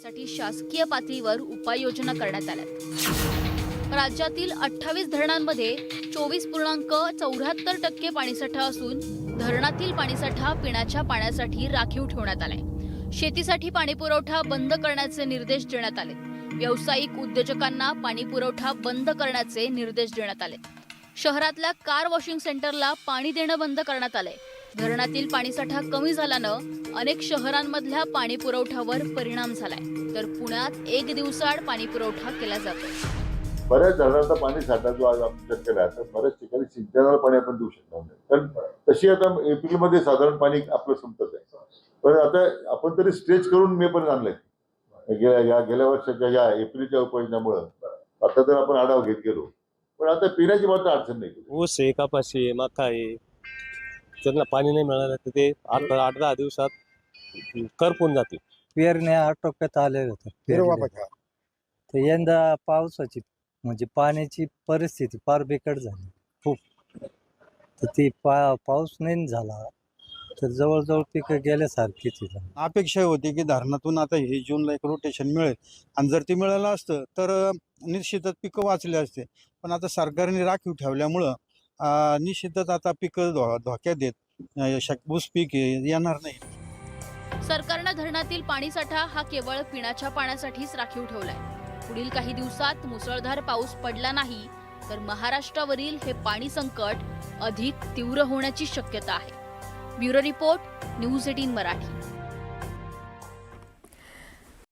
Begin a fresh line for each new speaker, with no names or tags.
यासाठी शासकीय पातळीवर उपाययोजना करण्यात आल्या। राज्यातील 28 धरणांमध्ये 24.74% पाणीसाठा असून धरणातील पाणीसाठा पिण्याच्या पाण्यासाठी राखीव ठेवण्यात आलाय। शेतीसाठी पाणीपुरवठा बंद करण्याचे निर्देश देण्यात आले। व्यावसायिक उद्योजकांना पाणीपुरवठा बंद करण्याचे निर्देश देण्यात आले। शहरातल्या कार वॉशिंग सेंटरला पाणी देणं बंद करण्यात आले। धरणातील पाणीसाठा कमी झाल्यानं अनेक शहरांमधल्या पाणी पुरवठ्यावर परिणाम झालाय, तर पुण्यात 1 दिवसाआड पाणी पुरवठा केला जातो।
बऱ्याच धरणाचा पाणी साठा जो आज आपण चेक केला तर बऱ्याच ठिकाणी सिंचनाला पाणी आपण देऊ शकणार नाही, कारण तशी आता एप्रिलमध्ये साधारण पाणी आपलं संपत आहे। पण आता आपण तरी स्ट्रेच करून मे पर्यंत आणलंय गेल्या वर्षाच्या या एप्रिलच्या उपाययोजनामुळे। आता तर आपण आढावा घेत गेलो, पण आता पिण्याची मात्र अडचण नाही।
ऊस आहे, कपाशी आहे, मका आहे, त्यांना पाणी नाही मिळालं तर ते 8-10 दिवसात करपून जाते।
पेरण्या आटोक्यात आलेल्या होत्या, तर यंदा पावसाची म्हणजे पाण्याची परिस्थिती फार बिकट झाली खूप। तर ती पाऊस नाही झाला तर जवळजवळ पिकं गेल्यासारखीच आहे।
अपेक्षा होती की धरणातून आता हे जूनला एक रोटेशन मिळेल, आणि जर ते मिळालं असतं तर निश्चितच पिकं वाचले असते। पण आता सरकारने राखीव ठेवल्यामुळं निश्चितच आता पिकं धोक्यात येत, ऊस पीक येणार नाही।
सरकारनं धरणातील पाणीसाठा हा केवळ पिण्याच्या पाण्यासाठीच राखीव ठेवलाय। पुढील काही दिवसात मुसळधार पाऊस पडला नाही तर महाराष्ट्रावरील हे पाणी संकट अधिक तीव्र होण्याची शक्यता आहे। Bureau report, news 18 Marathi.